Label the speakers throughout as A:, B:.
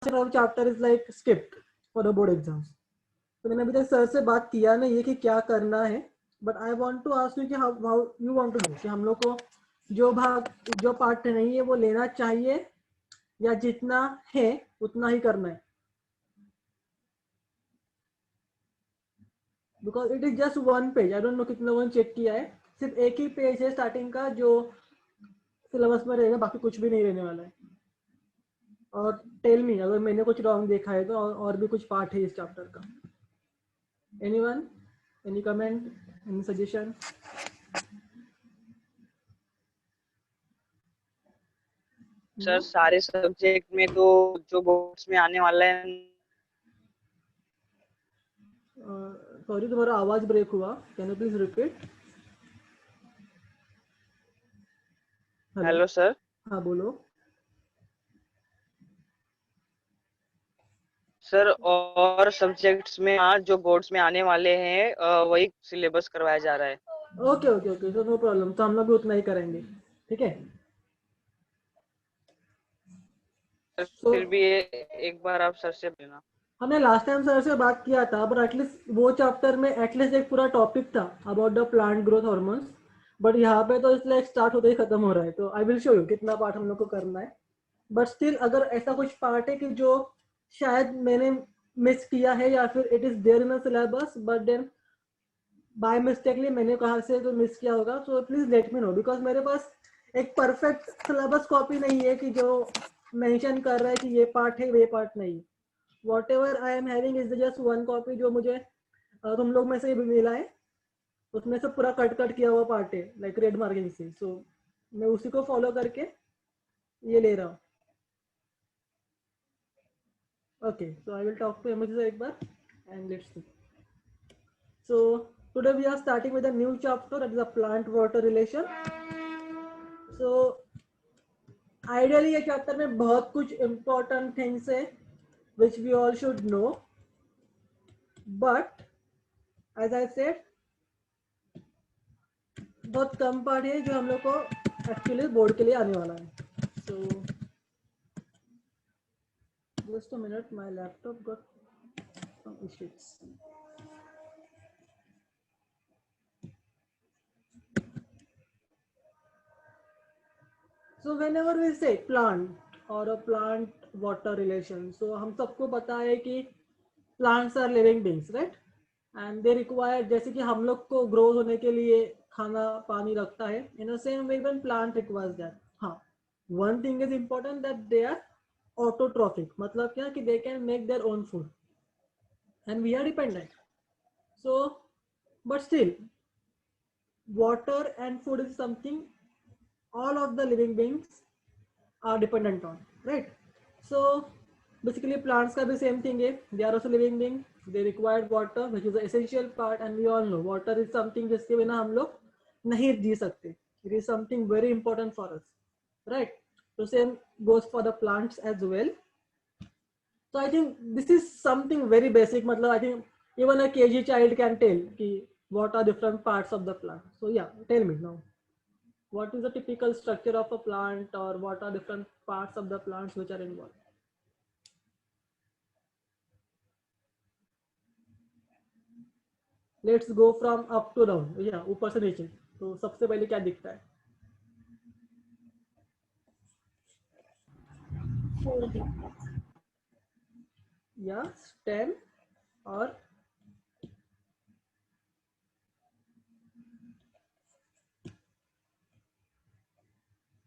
A: chapter is like skipped for the board exams. तो मैंने अभी तक सर से बात किया नहीं है कि क्या करना है, but I want to ask you कि how you want to do, कि हम लोग को जो पार्ट नहीं है वो लेना चाहिए या जितना है उतना ही करना है, because it is just one page. I don't know कितने लोगों ने चेक किया है, सिर्फ एक ही पेज है स्टार्टिंग का जो सिलेबस में रहेगा, बाकी कुछ भी नहीं रहने वाला है. और टेल मी अगर मैंने कुछ रॉन्ग देखा है तो, और भी कुछ पार्ट है इस चैप्टर का. Anyone, any comment, any suggestion?
B: Sir सारे सब्जेक्ट में तो जो बोर्ड्स में आने वाला है.
A: सॉरी तुम्हारा आवाज ब्रेक हुआ, can you please repeat?
B: Hello sir.
A: हाँ बोलो.
B: सर और सब्जेक्ट्स में आज जो बोर्ड्स में आने वाले हैं वही सिलेबस करवाया जा रहा है.
A: ओके ओके ओके, तो नो प्रॉब्लम, तो हम लोग भी उतना ही करेंगे, ठीक है.
B: फिर भी एक बार आप सर से लेना.
A: हमने लास्ट टाइम सर से बात किया था, बट एटलीस्ट वो चैप्टर में एटलीस्ट एक पूरा टॉपिक था about the plant growth hormones, but यहाँ पे तो इसलिए स्टार्ट होते ही खत्म हो रहा है. तो आई विल शो यू कितना पार्ट हम लोग को करना है. बट स्टिल अगर ऐसा कुछ पार्ट है कि जो शायद मैंने मिस किया है या फिर it is there in the syllabus but then by mistakely मैंने कहाँ से तो मिस किया होगा, so please let me know, because मेरे पास एक परफेक्ट सिलेबस कॉपी नहीं है कि जो मेंशन कर रहा है कि ये पार्ट है ये पार्ट नहीं. whatever I am having is just one copy जो मुझे तुम लोग में से भी मिला है, उसमें से पूरा कट किया हुआ पार्ट है लाइक रेड मार्किंग से. सो मैं उसी को फॉलो करके ये ले रहा हूँ. Okay, so I will talk to MG एक बार and let's see. So today we are starting with a new chapter, that is a plant water relation. So ideally ये चैप्टर में बहुत कुछ इंपॉर्टेंट थिंग्स है which we all should know, but as I said बहुत कम part है जो हम लोग को एक्चुअली बोर्ड के लिए आने वाला है. So just a minute, my laptop got some issues. So whenever we say plant or a plant water relation, so हम सबको पता है कि plants are living beings, right? And they require, जैसे कि हम लोग को ग्रो होने के लिए खाना पानी लगता है, in the same way when plant requires that. हाँ, one thing is important that they are autotrophic, मतलब क्या कि they can make their own food and we are dependent. So but still water and food is something all of the living beings are dependent on, right? So basically plants का भी same thing है, they are also living being, they require water which is the essential part, and we all know water is something जिसके बिना हम लोग नहीं जी सकते. It is something very important for us, right? So same goes for the plants as well. So I think this is something very basic, मतलब I think even a KG child can tell कि what are different parts of the plant. So yeah, tell me now, what is the typical structure of a plant, or what are different parts of the plants which are involved? Let's go from up to down. Yeah, ऊपर से नीचे. तो सबसे पहले क्या दिखता है? या स्टेम और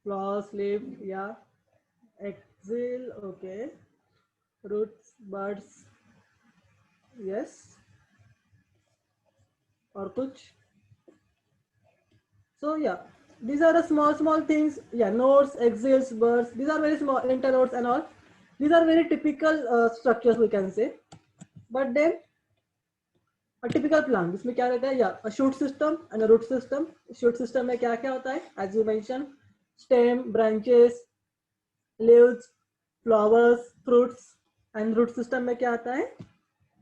A: फ्लावर्स, लीफ या axil. Okay, roots, birds, yes. और कुछ? So yeah, these are the small things. Yeah, nodes, axils, bursts. These are very small internodes and all. These are very typical structures we can say. But then a typical plant, इसमें क्या रहता है? Yeah, a shoot system and a root system. Shoot system में क्या क्या होता है? As you mentioned, stem, branches, leaves, flowers, fruits. And root system में क्या आता है?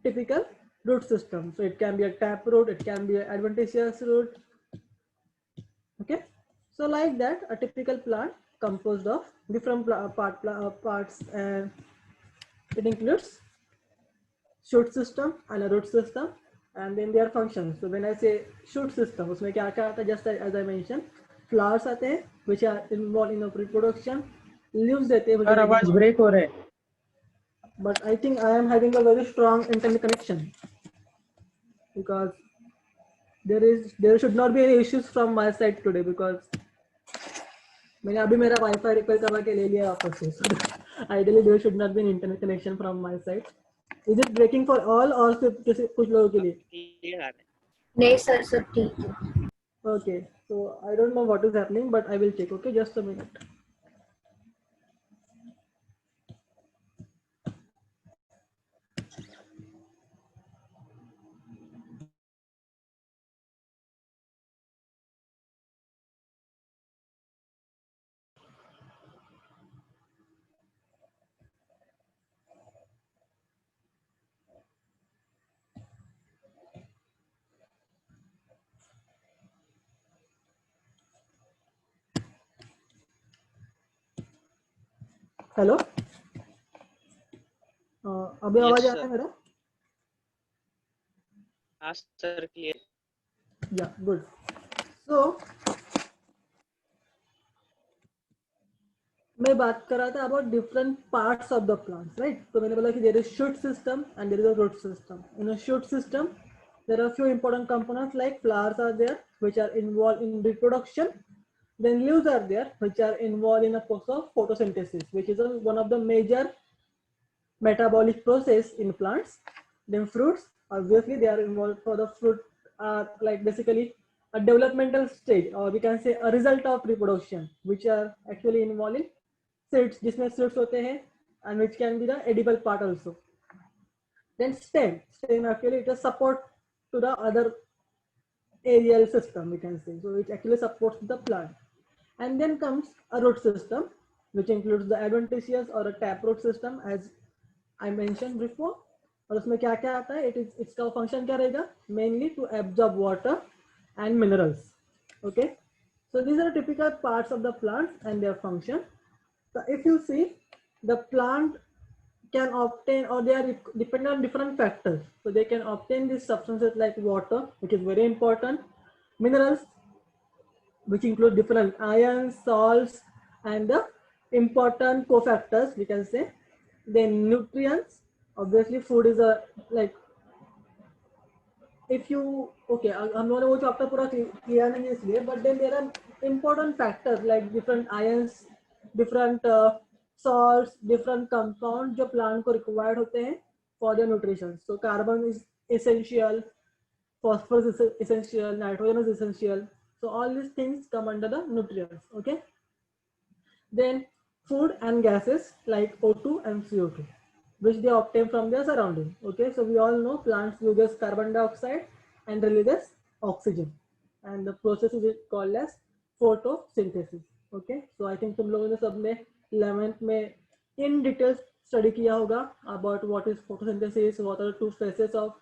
A: Typical root system. So it can be a tap root, it can be an adventitious root. Okay, so like that, a typical plant composed of different parts and It includes shoot system and a root system, and then their functions. So when I say shoot system, उसमें क्या क्या आता है? Just as I mentioned, flowers आते हैं which are involved in reproduction, leaves देते हैं which are
C: आवाज ब्रेक हो रहा है.
A: but I think I am having a very strong internet connection because there should not be any issues from my side today because मैंने अभी मेरा wifi repair करवा के ले लिया वापस से. So ideally there should not be an internet connection from my side. Is it breaking for all or सिर्फ किसी कुछ लोगों के लिए?
B: क्लियर आ रहा है.
D: नहीं सर सब ठीक है.
A: Okay, so I don't know what is happening, but I will check. Okay, just a minute. Hello, अभी आवाज आ रहा है मेरा?
B: हाँ sir clear.
A: Yeah, good. So मैं बात कर रहा था about different parts of the plants, right? तो मैंने बोला कि there is shoot system and there is a root system. In a shoot system, there are few important components like flowers are there, which are involved in reproduction. Then leaves are there, which are involved in a process of photosynthesis, which is one of the major metabolic process in plants. Then fruits, obviously they are involved for the fruit are like basically a developmental stage, or we can say a result of reproduction, which are actually involved in seeds, जिसमें seeds होते हैं, and which can be the edible part also. Then stem actually it is support to the other aerial system, we can say. So it actually supports the plant. And then comes a root system, which includes the adventitious or a taproot system, as I mentioned before. और उसमें क्या क्या आता है? इसका function क्या रहेगा? Mainly to absorb water and minerals. Okay. So these are typical parts of the plant and their function. So if you see, the plant can obtain, or they are dependent on different factors. So they can obtain these substances like water, which is very important, minerals, which include different ions, salts, and the important cofactors, we can say. Then nutrients, obviously food is a like, if you, okay, हम लोगों ने वो chapter पूरा किया नहीं है इसलिए, but then there are important factors like different ions, different salts, different compounds जो plant को required होते हैं for their nutrition. So carbon is essential, phosphorus is essential, nitrogen is essential. So all these things come under the nutrients. Okay. Then food and gases like O2 and CO2, which they obtain from their surrounding. Okay, so we all know plants use carbon dioxide and release oxygen, and the process is called as photosynthesis. Okay, so I think तुम लोगों ने सबने 11th में in detail study किया होगा about what is photosynthesis, what are the two phases of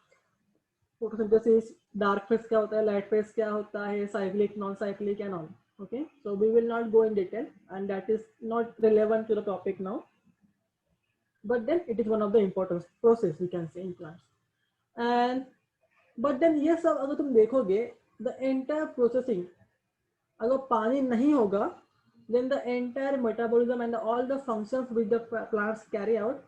A: photosynthesis, dark phase क्या होता है, light phase क्या होता है, cyclic, non-cyclic and all. Okay, so we will not go in detail, and that is not relevant to the topic now. But then it is one of the important process, we can say, in plants. And but then ये सब अगर तुम देखोगे, the entire processing, अगर पानी नहीं होगा, then the entire metabolism and all the functions which the plants carry out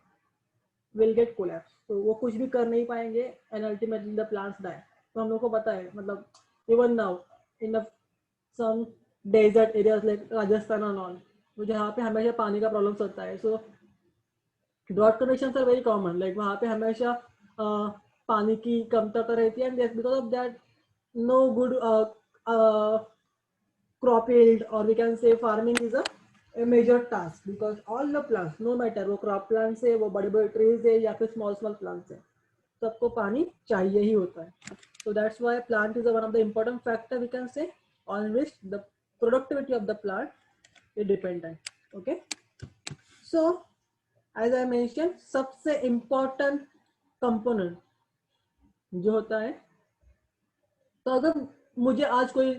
A: will get collapsed. तो वो कुछ भी कर नहीं पाएंगे, and ultimately the plants die. तो हम लोग को पता है, मतलब even now in the some desert areas like Rajasthan and all, जहाँ पे हमेशा पानी का प्रॉब्लम होता है. So drought conditions are very common. Like वहाँ पे हमेशा पानी की कमतरता रहती है, and because of that no good crop yield, or we can say farming is a major task, because all the plants, no matter वो crop plants है, वो बड़े बड़े trees है या फिर small plants है, सबको पानी चाहिए ही होता है. So that's why plant is one of the important factor, we can say, on which the productivity of the plant is dependent. Okay, so as I mentioned, सबसे important component जो होता है, तो अगर मुझे आज कोई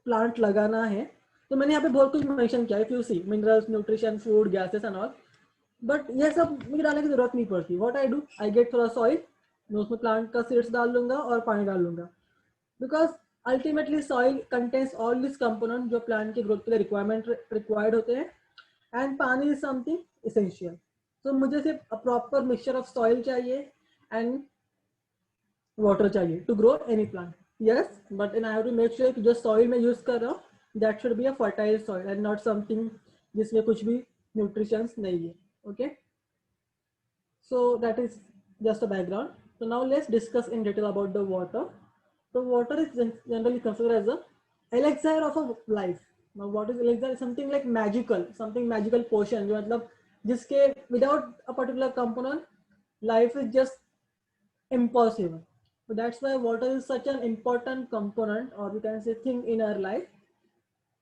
A: प्लांट लगाना है, तो मैंने यहाँ पे बहुत कुछ मेंशन किया. If you see minerals, nutrition, food, gases and all, but ये सब मुझे डालने की जरूरत नहीं पड़ती. What I do, I get थोड़ा सॉइल, मैं उसमें प्लांट का सीड्स डाल लूंगा और पानी डाल लूंगा. Because ultimately soil contains all this component जो प्लांट की ग्रोथ के लिए रिक्वायर्ड होते हैं, एंड पानी इज समथिंग इसेंशियल. तो मुझे सिर्फ प्रॉपर मिक्सचर ऑफ सॉइल चाहिए एंड वाटर चाहिए to grow any plant. Yes, but in I have to make sure कि जो सॉइल में यूज कर रहा हूँ that should be a fertile soil and not something जिसमें कुछ भी न्यूट्रिशंस नहीं है. Okay, so that is just a background. So now let's discuss in detail about the water. So water is generally considered as a elixir of a life. Now what is elixir? Something like magical, something magical potion जो मतलब जिसके without a particular component life is just impossible. So that's why water is such an important component, or you can say thing in our life,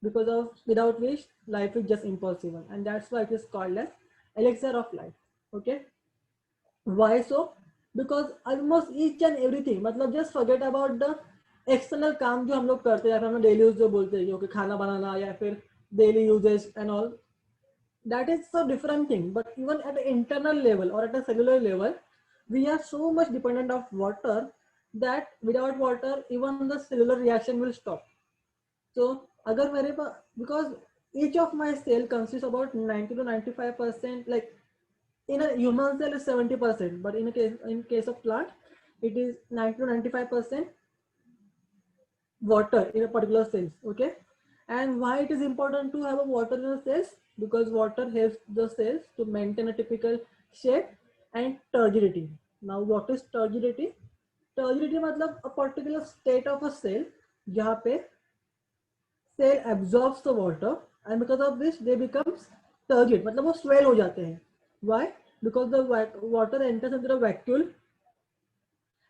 A: because of without which life is just impossible, and that's why it is called as elixir of life. Okay, why so? Because almost each and everything, मतलब just forget about the external काम जो हम लोग करते हैं, या फिर हम डेली यूज जो बोलते हैं, जो कि खाना बनाना या फिर daily usages and all, that is a different thing. But even at an internal level or at a cellular level, we are so much dependent of water that without water even the cellular reaction will stop. So अगर मेरे पास, because each of my cell consists about 90 to 95%, like in a human cell is 70%, but in case of plant it is 90 to 95% water in a particular cells. Okay, and why it is important to have a water in the cells? Because water helps the cells to maintain a typical shape and turgidity. Now what is turgidity? Turgidity मतलब a particular state of a cell जहाँ पे cell absorbs the water and because of this they becomes turgid, मतलब वो swell हो जाते हैं. Why? Because the water enters into the vacuole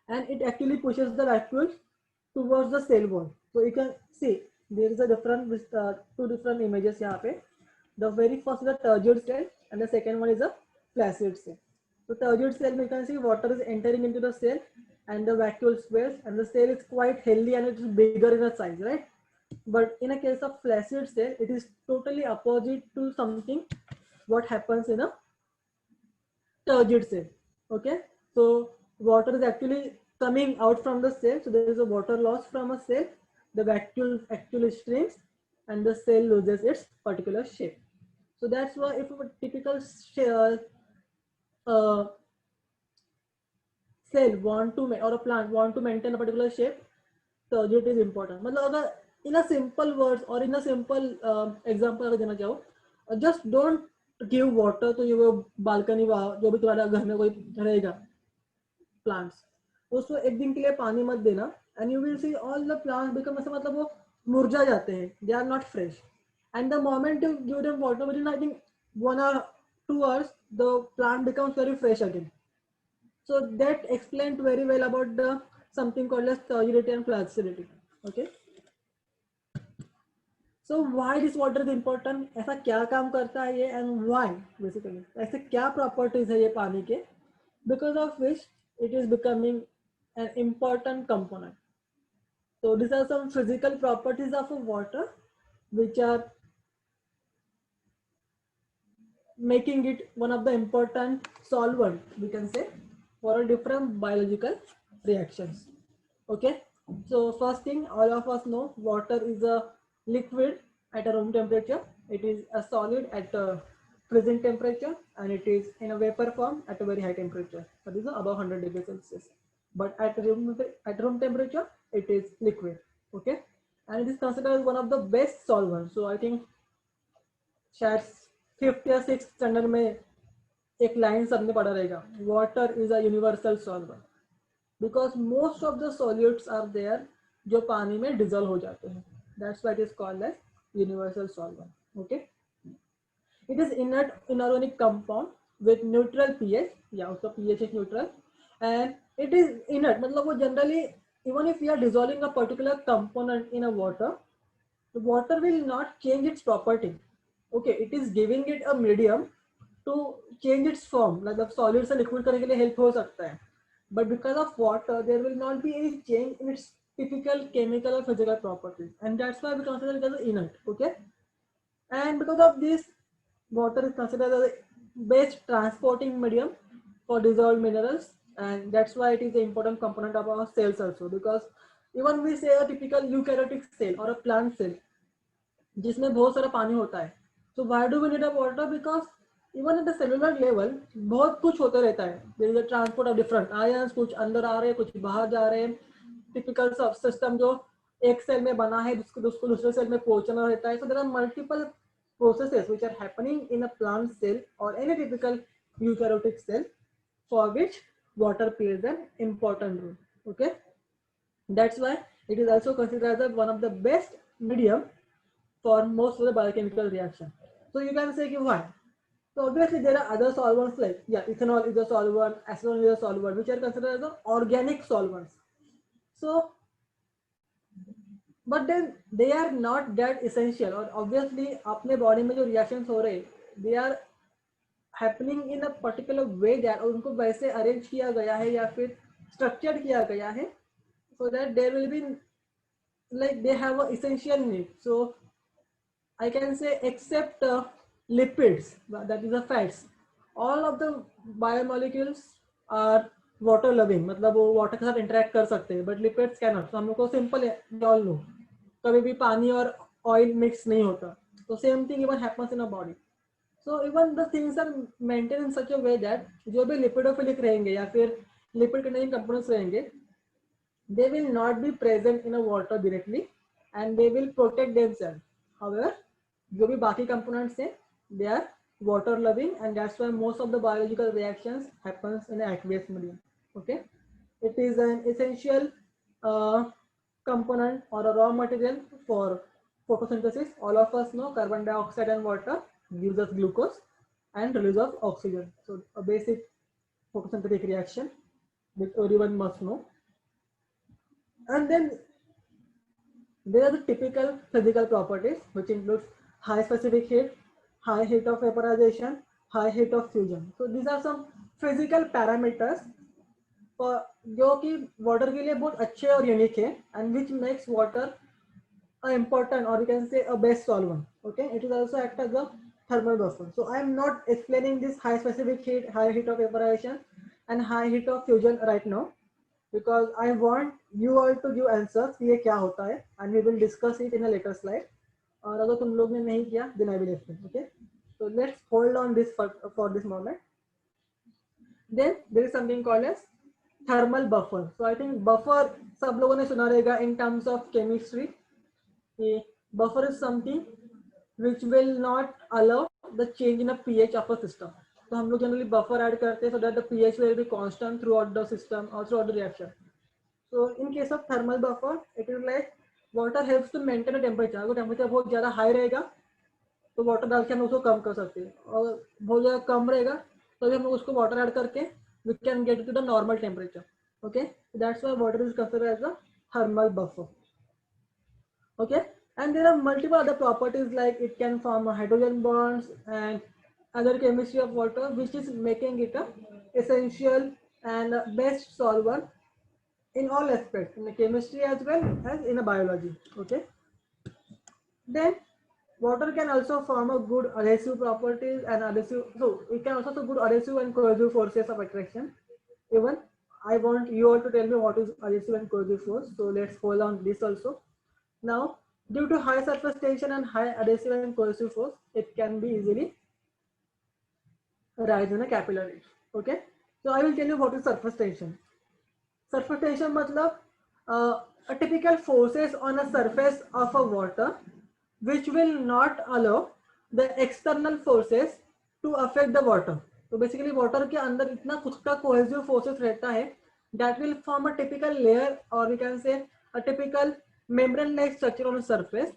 A: and it actually pushes the vacuole towards the cell wall. So you can see there is a different with two different images यहाँ पे. The very first is a turgid cell and the second one is a flaccid cell. So turgid cell, you can see water is entering into the cell and the vacuole swells and the cell is quite healthy and it is bigger in a size, right? But in a case of flaccid cell, it is totally opposite to something what happens in a turgid cell. Okay, so water is actually coming out from the cell, so there is a water loss from a cell, the vacuole actually shrinks and the cell loses its particular shape. So that's why if a typical uh, cell want to or a plant want to maintain a particular shape, turgid is important. मतलब अगर in a simple words or in a simple example अगर देना चाहो, just don't give water to your balcony जो भी तुम्हारा घर में कोई रहेगा plants, उसको एक दिन के लिए पानी मत देना and you will see all the plants become ऐसा मतलब वो मुरझा जाते हैं, they are not fresh, and the moment you give them water within I think 1 or 2 hours the plant becomes very fresh again. So that explained very well about the something called as turgidity and flaccidity. Okay, so why this water is important, ऐसा क्या काम करता है ये, and why basically ऐसे क्या properties है ये पानी के, because of which it is becoming an important component. So these are some physical properties of water which are making it one of the important solvent, we can say, for different biological reactions. Okay, so first thing all of us know, water is a liquid at a room temperature, it is a solid at a freezing temperature, and it is in a vapor form at a very high temperature, that is above 100 degrees Celsius. But at room temperature it is liquid. Okay, and it is considered one of the best solvents. So I think शायद 5th या 6th standard में एक line सबने पढ़ा रहेगा, water is a universal solvent, because most of the solutes are there जो पानी में डिजोल्व हो जाते हैं, that's why it is called as universal solvent. Okay, it is inert inorganic compound with neutral pH, या उसका pH is neutral, and it is inert मतलब वो generally even if you are dissolving a particular component in a water, the water will not change its property. Okay, it is giving it a medium to change its form, मतलब solid से liquid करने के लिए help हो सकता है, but because of water there will not be any change in its typical chemical or physical properties, and that's why we consider it as inert. Okay, and because of this water is considered as best transporting medium for dissolved minerals, and that's why it is an important component of our cells also. Because even we say a typical eukaryotic cell or a plant cell जिसमें बहुत सारा पानी होता है, so why do we need a water? Because even at the cellular level बहुत कुछ होते रहता है. There is a transport of different ions, कुछ अंदर आ रहे हैं, कुछ बाहर जा रहे हैं. Typical subsystem जो एक सेल में बना है जिसको दूसरे सेल में पहुंचना रहता है. So there are multiple processes which are happening in a plant cell or any typical eukaryotic cell for which water plays an important role. Okay, that's why it is also considered as one of the best medium for most of the biochemical reaction. So you can say why. So obviously there are other solvents like ethanol is a solvent, acetone is a solvent, which are considered as the organic solvents. So but then they are not that essential. और obviously अपने body में जो reactions हो रहे they are happening in a particular way that उनको वैसे arrange किया गया है या फिर structured किया गया है so that there will be like they have an essential need. So I can say except lipids, that is the fats, all of the biomolecules are water loving, मतलब वो water के साथ interact कर सकते हैं, but lipids cannot. तो हम लोग को simple है, we all know, कभी भी पानी और oil mix नहीं होता. So same thing even happens in a body. So even the things are maintained in such a way that जो भी lipidophilic रहेंगे या फिर lipid containing components रहेंगे, they will not be present in a water directly and they will protect themselves. However, जो भी बाकी components हैं, they are water loving and that's why most of the biological reactions happens in an aqueous medium. Okay, it is an essential component or a raw material for photosynthesis. All of us know carbon dioxide and water gives us glucose and release of oxygen. So a basic photosynthetic reaction which everyone must know. And then there are the typical physical properties which includes high specific heat, high heat of vaporization, high heat of fusion. So these are some physical parameters जो कि water के लिए बहुत अच्छे और unique है and which makes water an important or you can say a best solvent. Okay, it is also act as a thermal buffer. So I am not explaining this high specific heat, high heat of vaporization and high heat of fusion right now because I want you all to give answers कि ये क्या होता है and we will discuss it in a later slide. और अगर तुम लोग ने नहीं किया then I will explain. Okay, so let's hold on this for this moment. Then there is something called as thermal buffer. So I think buffer सब लोगों ने सुना रहेगा in terms of chemistry. Buffer is something which will not allow the change in a pH of a system. So हम लोग generally buffer add करते हैं so that the pH will be constant throughout the system or throughout the reaction. So in case of thermal buffer, it is like water helps to maintain a temperature. अगर temperature बहुत ज़्यादा high रहेगा तो water डाल के हम उसको कम कर सकते हैं और बहुत ज़्यादा कम रहेगा तो हम उसको water add करके we can get to the normal temperature. Okay, that's why water is considered as a thermal buffer. Okay, and there are multiple other properties like it can form hydrogen bonds and other chemistry of water which is making it a essential and best solvent in all aspects, in the chemistry as well as in a biology. Okay, then water can also form a good adhesive properties and adhesive, so it can also good adhesive and cohesive forces of attraction. Even I want you all to tell me what is adhesive and cohesive force, so let's hold on this also. Now, due to high surface tension and high adhesive and cohesive force, it can be easily rise in a capillary. Okay, so I will tell you what is surface tension. Surface tension मतलब a typical forces on a surface of a water which will not allow the external forces to affect the water. So basically water के अंदर इतना खुद का cohesive forces रहता है that will form a typical layer or we can say a typical membrane-like structure on a surface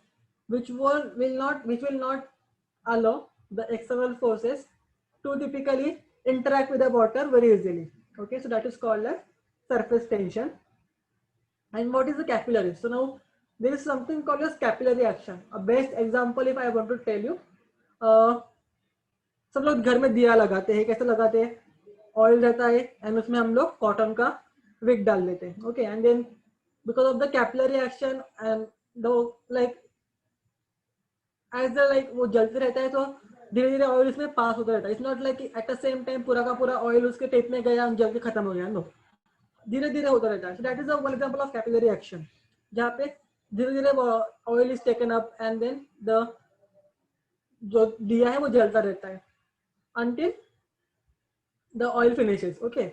A: which will not allow the external forces to typically interact with the water very easily. Okay, so that is called as surface tension. And what is the capillary? So now there is something called as capillary action. A best example if I want to tell you, सब लोग घर में दिया लगाते हैं, कैसे लगाते हैं? ऑयल रहता है एंड उसमें हम लोग कॉटन का विक डाल देते हैं. Okay, and then because of the capillary action and the like as the like वो जलते रहता है तो धीरे धीरे ऑयल इसमें पास होता रहता है. It's not like at the same time पूरा का पूरा ऑयल उसके टेप में गया जल के खत्म हो गया. नो, धीरे धीरे होता रहता है. So that is one example of capillary action, जहाँ पे धीरे धीरे oil is taken up and then the जो दिया है वो जलता रहता है until the oil finishes. Okay,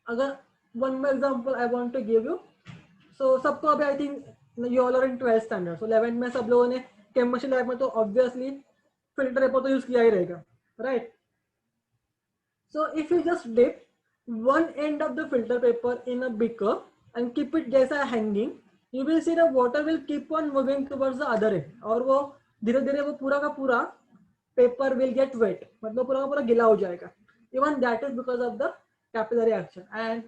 A: अगर one more example I want to give you. So सबको अभी I think you all are in 12th standard. So 11th में सब लोगों ने केमिस्ट्री लैब में तो obviously filter paper तो यूज किया ही रहेगा, right? So if you just dip one end of the filter paper in a beaker and keep it जैसा hanging, you will see the water will keep on moving towards the other end. और वो धीरे धीरे वो पूरा का पूरा paper will get wet, मतलब पूरा का पूरा गीला हो जाएगा. Even that is because of the capillary action. And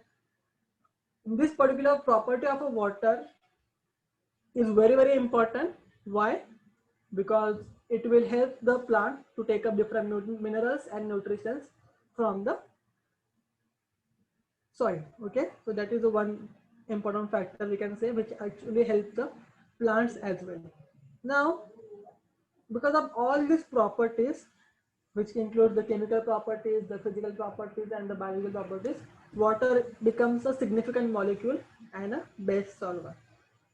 A: this particular property of a water is very, very important. Why? Because it will help the plant to take up different minerals and nutrients from the soil. Okay, so that is the one important factor we can say which actually helps the plants as well. Now, because of all these properties, which include the chemical properties, the physical properties, and the biological properties, water becomes a significant molecule and a base solver.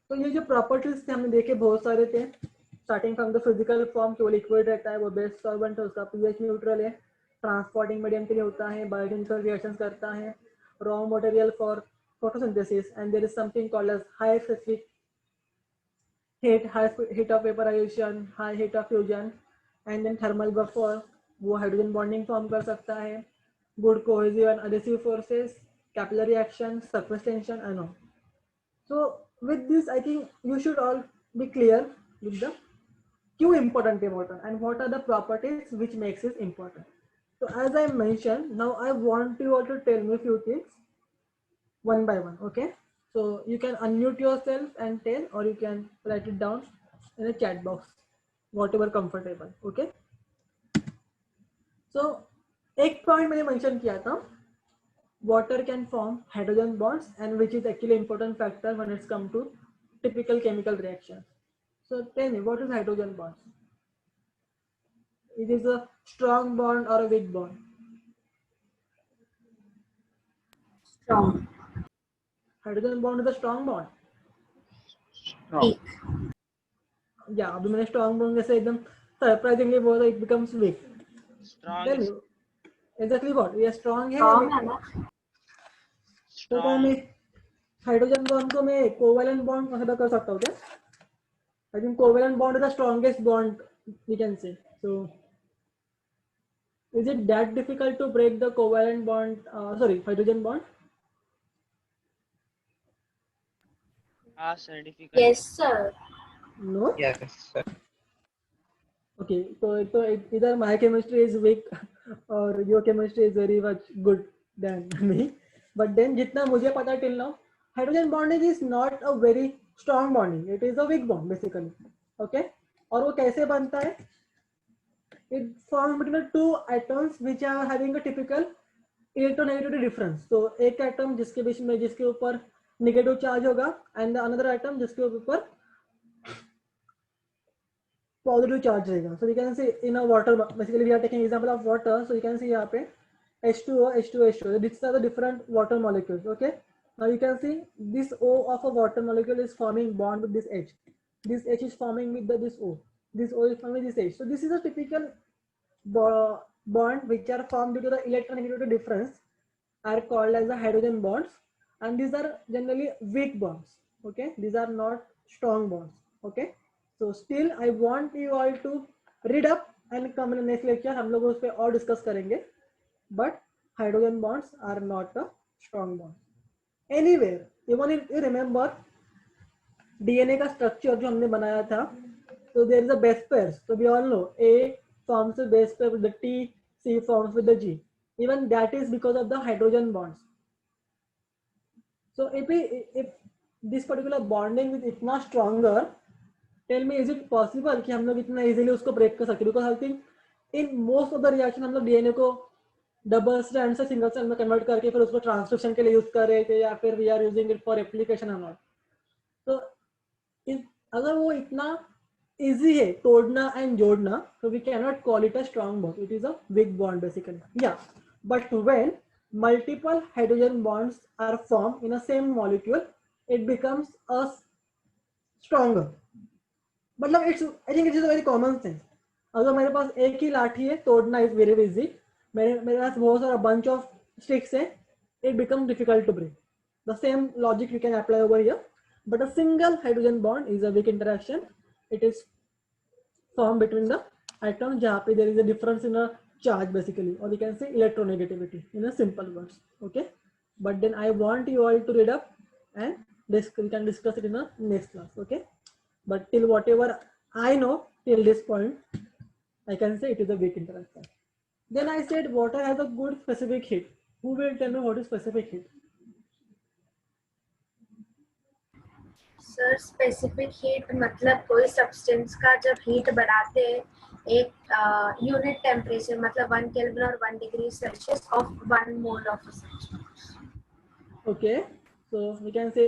A: तो ये जो properties थे हमने देखे बहुत सारे थे, starting from the physical form कि वो liquid रहता है, वो base solvent है, उसका pH neutral है, transporting medium के लिए होता है, biochemical reactions करता है, raw material for photosynthesis, and there is something called as high specific heat, high heat of vaporization, high heat of fusion, and then thermal buffer. वो hydrogen bonding form कर सकता है, good cohesive and adhesive forces, capillary action, surface tension and all. So with this I think you should all B clear with the क्यों important है water and what are the properties which makes it important. So as I mentioned, now I want you all to tell me few things one by one. Okay, so you can unmute yourself and tell, or you can write it down in a chat box, whatever comfortable. Okay. So एक point मैंने mention किया था, water can form hydrogen bonds, and which is actually important factor when it's come to typical chemical reactions. So tell me, what is hydrogen bonds? It is a strong bond or a weak bond?
D: Strong.
A: Hydrogen bond is a strong bond.
D: Weak.
A: Yeah, अभी मैंने strong bond जैसे एकदम surprisingly बोला, it becomes weak.
B: Strong
A: Tell
B: is
A: me, exactly what? ये strong है या
D: Strong
A: weak?
D: है ना?
A: तो क्या मैं हाइड्रोजन बॉन्ड को मैं कोवेलेंट बॉन्ड कंसीडर कर सकता हूँ क्या? I think covalent bond is the strongest bond we can say. So is it that difficult to break the covalent bond, hydrogen bond?
B: sir, difficult.
D: Yes, sir.
A: No?
C: Yes, sir.
A: Okay, so either my chemistry is weak or your chemistry is very much good than me. But then जितना मुझे पता till now, hydrogen bonding is not a very strong bonding. It is a weak bond basically. Okay? और वो कैसे बनता है? It forms between two atoms which are having a typical electronegativity difference. So एक atom जिसके बीच में जिसके ऊपर negative charge होगा, and the another atom जिसके ऊपर positive charge रहेगा. So we can see in a water, basically we are taking example of water. So you can see यहाँ पे H2O, H2O, H2O. These are the different water molecules. Okay. Now you can see this O of a water molecule is forming bond with this H. This H is forming with this O. This O is forming with this H. So this is a typical bond which are formed due to the electronegativity difference, are called as the hydrogen bonds, and these are generally weak bonds. Okay, these are not strong bonds. Okay, so still I want you all to read up and come in the next lecture. हम लोग उस पे और discuss करेंगे. But hydrogen bonds are not a strong bond. Anywhere, even if you remember DNA का structure जो हमने बनाया था, so there is a base pairs. So we all know A forms a base pair with the T, C forms with the G. Even that is because of the hydrogen bonds. So if this particular bonding is इतना stronger, tell me, is it possible कि हम लोग इतना easily उसको break कर सके? Because I think in most of the reaction हम लोग DNA को डबल स्ट्रैंड से सिंगल स्ट्रैंड में कन्वर्ट करके फिर उसको ट्रांसक्रिप्शन के लिए यूज कर रहे थे, या फिर we are using it for application और नॉट. तो अगर वो इतना easy है तोड़ना and जोड़ना, so we cannot call it a strong bond. It is a weak bond basically. Yeah, but when multiple hydrogen bonds are formed in a same molecule, it becomes a stronger. मतलब it's I think it is a very common sense. अगर मेरे पास एक ही लाठी है तोड़ना is very easy. मेरे मेरे पास बहुत सारा बंच ऑफ स्टिक्स है, it becomes difficult to break. The same logic you can apply over here, but a single hydrogen bond is a weak interaction. It is formed between the atoms जहाँ पे there is a difference in a charge basically, or we can say electronegativity in a simple words. Okay, but then I want you all to read up and this we can discuss it in the next class. Okay, but till whatever I know till this point, I can say it is a weak interaction. Then I said water has a good specific heat. Who will tell me what is specific heat?
D: Sir specific heat मतलब कोई substance का जब heat बढ़ाते हैं एक unit temperature मतलब 1 kelvin और 1 degree Celsius of 1 mole of substance.
A: Okay, so we can say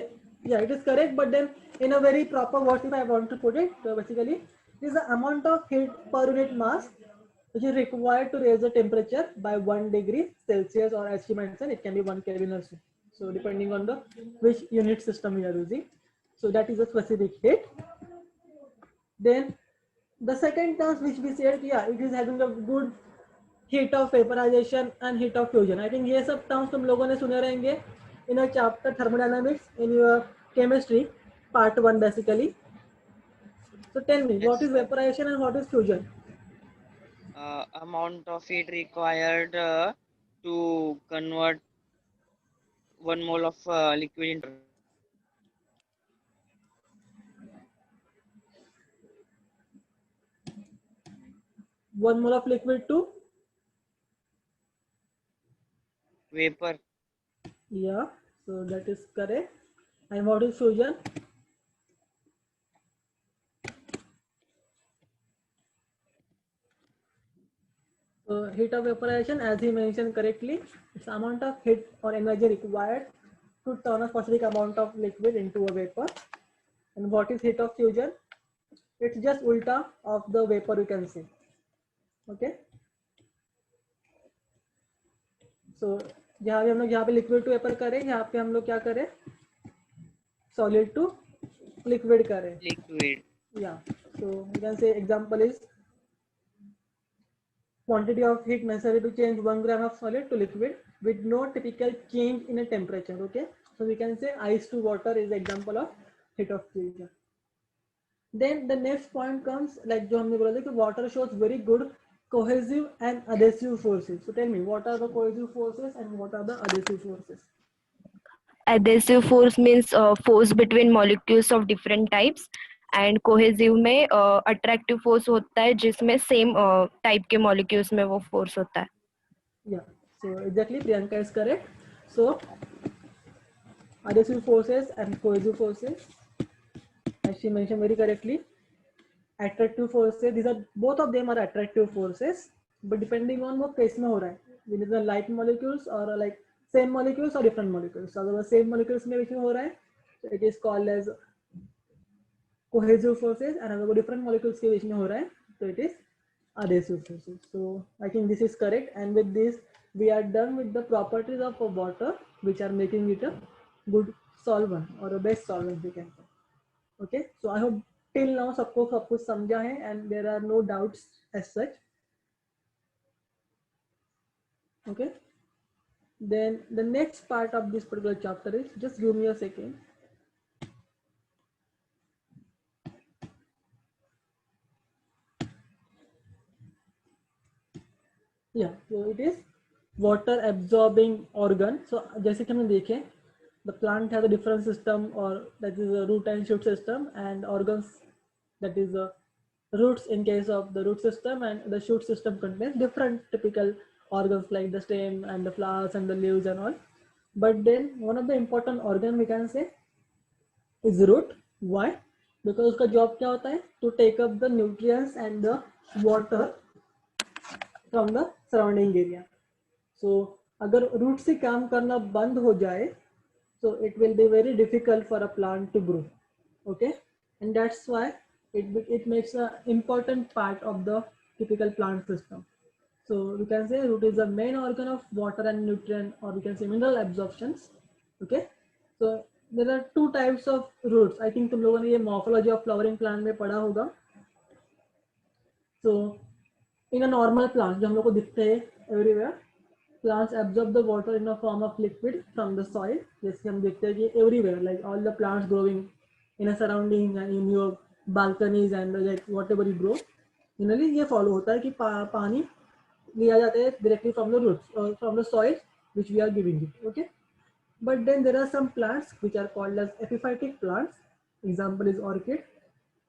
A: yeah, it is correct, but then in a very proper words if I want to put it, so basically it is the amount of heat per unit mass which is required to raise the temperature by 1 degree Celsius, or as she mentioned it can be 1 Kelvin or so. So depending on the which unit system we are using, so that is a specific heat. Then the second terms which we said, yeah, it is having a good heat of vaporization and heat of fusion. I think ये सब terms तुम लोगों ने सुने रहेंगे in a chapter thermodynamics in your chemistry part 1 basically. So tell me, what is
B: Yes.
A: vaporization and what is fusion?
B: Amount of heat required to convert 1 mole of liquid into
A: 1 mole of liquid to
B: vapor.
A: yeah, so that is correct. And what is fusion? So heat of vaporization, as he mentioned correctly, it's amount of heat or energy required to turn a specific amount of liquid into a vapor. And what is heat of fusion? It's just ulta of the vapor, you can say. Okay. So जहाँ भी हम लोग यहाँ पे liquid to vapour करें, यहाँ पे हम लोग क्या करें, सॉलिड टू लिक्विड करें.
B: Liquid.
A: Yeah. So you can say example is quantity of heat necessary to change 1 gram of solid to liquid with no typical change in a temperature. Okay, so we can say ice to water is the example of heat of fusion. Then the next point comes like जो हमने बोला था कि water shows very good cohesive and adhesive forces. So tell me, what are the cohesive forces and what are the adhesive forces?
C: Adhesive force means force between molecules of different types, and cohesive में attractive force होता है जिसमें same type के molecules में वो force होता है.
A: Yeah, so exactly Priyanka is correct. So adhesive forces and cohesive forces, as she mentioned very correctly. Attractive forces, these are both of them are attractive forces, but depending on what case में हो रहा है, whether the like molecules or like same molecules or different molecules. So अगर same molecules में which में हो रहा है, so it is called as cohesive forces, and अगर different molecules के बीच में हो रहा है, so it is adhesive forces. So I think this is correct, and with this we are done with the properties of water which are making it a good solvent or a best solvent we can say. Okay, so I hope till now सबको सब कुछ समझा है and there are no doubts as such. Okay, then the next part of this particular chapter is, just give me a second. Yeah, so it is water absorbing organ. So जैसे कि हमने देखे, the plant has a different system, or that is a root and shoot system, and organs, that is the roots in case of the root system, and the shoot system contains different typical organs like the stem and the flowers and the leaves and all. But then one of the important organ we can say is root. Why? Because उसका job क्या होता है? To take up the nutrients and the water from the surrounding area. So अगर root से काम करना बंद हो जाए, so it will be very difficult for a plant to grow. Okay, and that's why it makes an important part of the typical plant system. So we can say root is the main organ of water and nutrient, or we can say mineral absorptions. Okay, so there are two types of roots. I think तुम लोगों ने ये morphology of flowering plant में पढ़ा होगा. So in a normal plant जो हम लोग को दिखते हैं everywhere, plants absorb the water in a form of liquid from the soil. जैसे हम देखते हैं कि everywhere, like all the plants growing in a surrounding and in your balconies and like whatever you grow, generally ये follow होता है कि पानी लिया जाता है directly from the roots or from the soil which we are giving it. Okay, but then there are some plants which are called as epiphytic plants. Example is orchid,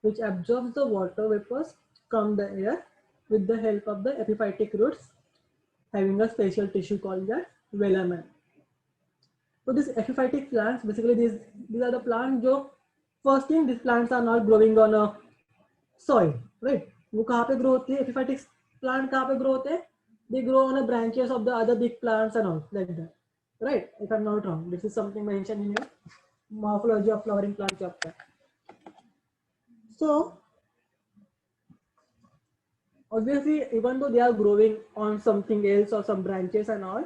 A: which absorbs the water vapors from the air with the help of the epiphytic roots having a special tissue called as velamen. So these epiphytic plants, basically these are the plants जो first thing, these plants are not growing on a soil, right? वो कहाँ पे grow होती है? Epiphytic plant कहाँ पे grow होते हैं? They grow on the branches of the other big plants and all like that, right? If I'm not wrong, this is something mentioned in your morphology of flowering plant chapter. So obviously, even though they are growing on something else or some branches and all,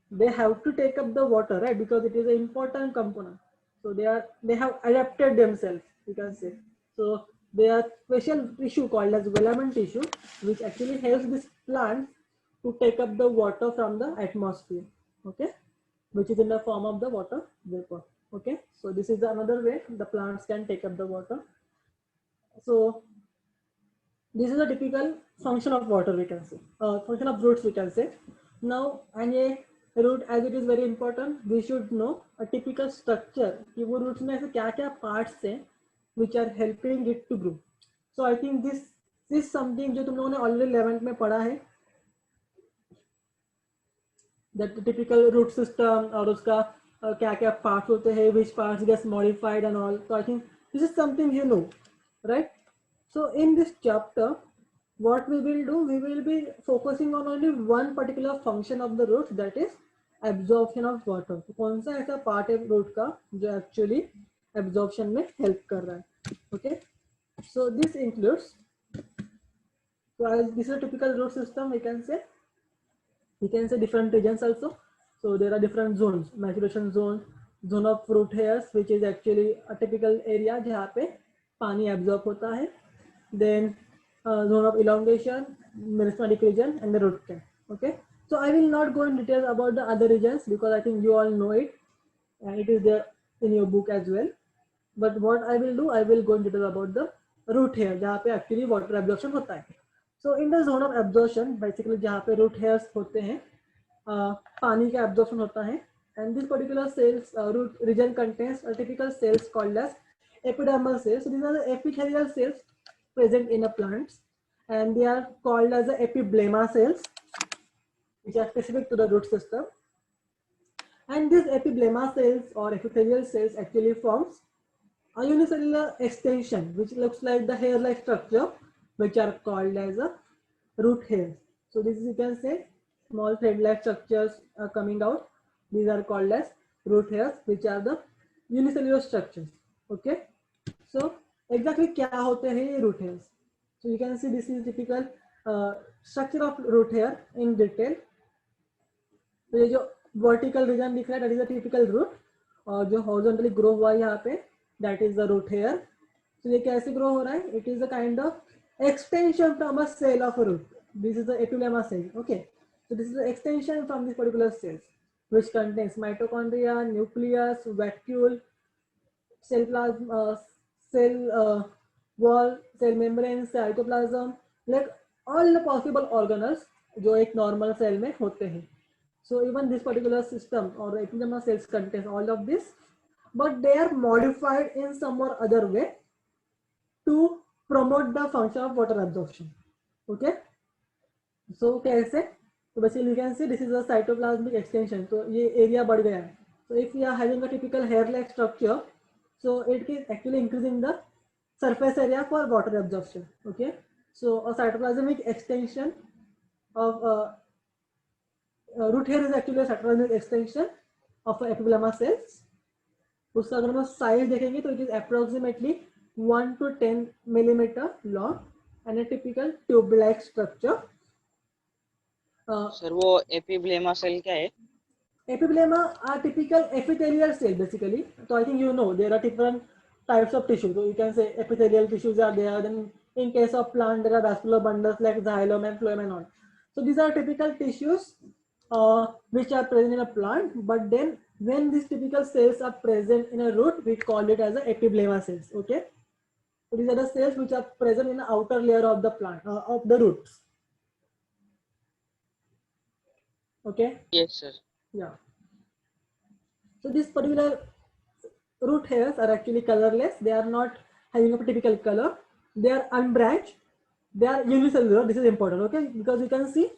A: they have to take up the water, right? Because it is an important component. So they have adapted themselves, you can say. So they are special tissue called as velamen tissue, which actually helps this plant to take up the water from the atmosphere, okay, which is in the form of the water vapor. Okay, so this is another way the plants can take up the water. So this is a typical function of water, we can say, function of roots, we can say. Now, and a root, as it is very important, we should know a typical structure कि वो roots में ऐसे क्या-क्या parts हैं which are helping it to grow. So I think this is something जो तुम लोगों ने already 11th में पढ़ा है, that the typical root system और उसका क्या-क्या parts होते हैं, which parts gets modified and all. So I think this is something you know, right? So in this chapter, what we will do, we will be focusing on only one particular function of the roots, that is absorption of water. तो कौन सा ऐसा part है root का जो actually absorption में help कर रहा है? Okay, so this includes, so as this is a typical root system, we can say different regions also. So there are different zones: maturation zone, zone of root hairs, which is actually a typical area जहाँ पे पानी absorb होता है. Then zone of elongation, meristematic region, and the root cap. Okay, so I will not go in detail about the other regions because I think you all know it and it is there in your book as well. But what I will do, I will go in detail about the root hair जहाँ पे actually water absorption होता है. So in the zone of absorption, basically जहाँ पे root hairs होते हैं, पानी का absorption होता है, and this particular cells root region contains a typical cells called as epidermal cells. So these are the epithelial cells present in a plants, and they are called as the epiblemma cells, which are specific to the root system. And these epiblemma cells or epithelial cells actually forms a unicellular extension which looks like the hair-like structure, which are called as a root hairs. So this is, you can say, small thread-like structures are coming out. These are called as root hairs, which are the unicellular structures. Okay, so exactly क्या होते हैं ये root hairs? So you can see this is typical structure of root hair in detail. तो ये जो vertical region दिख रहा है, that is a typical root, और जो horizontally grow हुआ है यहाँ पे, that is the root hair. So ये कैसे grow हो रहा है? It is a kind of extension from a cell of a root. This is the epiblemma cell. Okay, so this is the extension from this particular cells, which contains mitochondria, nucleus, vacuole, cell plasma, cell wall, cell membrane, cytoplasm, like all the possible organelles जो एक normal cell में होते हैं. So even this particular system or the epithelial cells contains all of this, but they are modified in some or other way to promote the function of water absorption. Okay, so कैसे? So basically you can see this is a cytoplasmic extension. So ये area बढ़ गया है. So if we are having a typical hair-like structure, so it is actually increasing the surface area for water absorption. Okay, so a cytoplasmic extension of root hair is actually a cytoplasmic extension of epiblemma cells. उसका अगर हम size देखेंगे तो it is approximately 1 to 10 millimeter long and a typical tube-like structure.
B: Sir वो epiblema cell क्या है?
A: Epiblema are typical epithelial cell basically. So I think you know there are different types of tissue. So you can say epithelial tissues are there. Then in case of plant there are vascular bundles like xylem and phloem and all. So these are typical tissues which are present in a plant. But then when these typical cells are present in a root, we call it as a epiblema cells. Okay. So these are the cells which are present in the outer layer of the plant of the roots. Okay.
B: Yes sir.
A: Yeah. So these particular root hairs are actually colorless. They are not having a typical color. They are unbranched. They are unicellular. This is important, okay? Because you can see,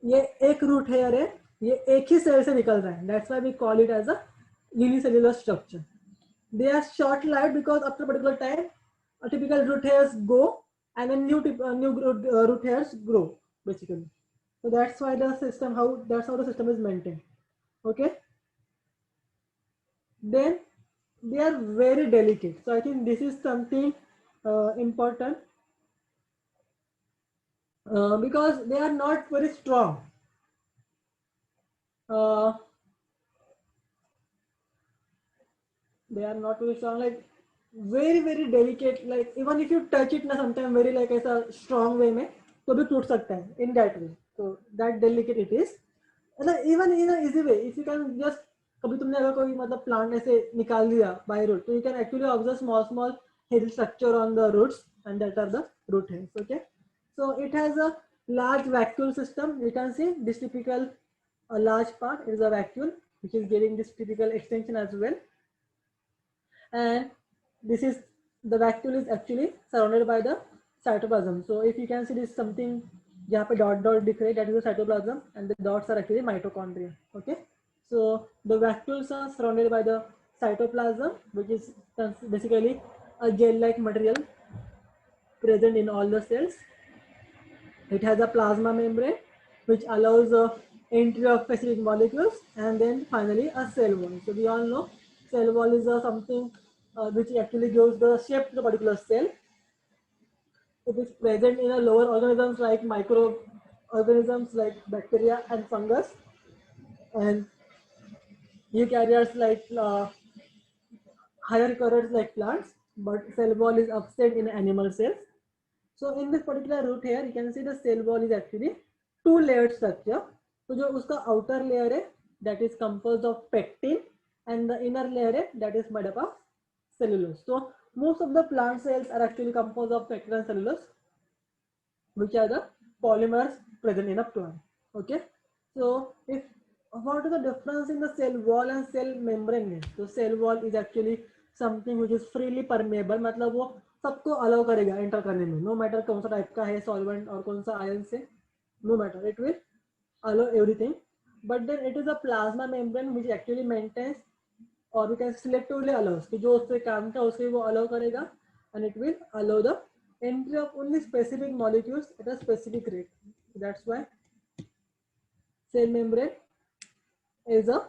A: ये एक root hair है, ये एक ही cell से निकल रहा है. That's why we call it as a unicellular structure. They are short-lived because after a particular time, a typical root hairs go and then new root hairs grow basically. So that's why the system that's how the system is maintained. Okay. Then they are very delicate. So I think this is something important because they are not very strong. They are not very strong, like very delicate. Like even if you touch it, na sometimes very like ऐसा strong way में, तो भी टूट सकता है in that way. So that delicate it is. And even in an easy way, if you can just कभी तुमने अगर कोई मतलब प्लांट ऐसे निकाल दिया by root, तो you can actually observe small hairy structure on the roots, and that are the root hairs. Okay, so it has a large vacuole system. You can see this typical a large part is a vacuole which is giving this typical extension as well, and this is the vacuole is actually surrounded by the cytoplasm. So if you can see this something जहाँ पे dot दिख रहे, that is the cytoplasm, and the dots are actually mitochondria. Okay, so the vacuoles are surrounded by the cytoplasm, which is basically a gel-like material present in all the cells. It has a plasma membrane which allows entry of specific molecules, and then finally a cell wall. So we all know cell wall is something which actually gives the shape to the particular cell. It is present in a lower organisms like microorganisms like bacteria and fungus, and eukaryotes like higher eukaryotes like plants, but cell wall is absent in animal cells. So in this particular root here, you can see the cell wall is actually two layered structure. So जो उसका outer layer है, that is composed of pectin, and the inner layer है, that is made up of cellulose. So most of the plant cells are actually composed of pectin and cellulose, which are the polymers present in a plant. Okay, so if what is the difference in the cell wall and cell membrane? So cell wall is actually something which is freely permeable, मतलब वो सबको allow करेगा enter करने में, no matter कौन सा type का है सॉल्वेंट और कौन सा आयन से, no matter, it will allow everything. But then it is a plasma membrane which actually maintains और वी कैन सिलेक्टिवली अलाउस कि जो उससे काम था उसके वो अलाउ करेगा, and it will allow the entry of only specific molecules at a specific rate. That's why cell membrane is a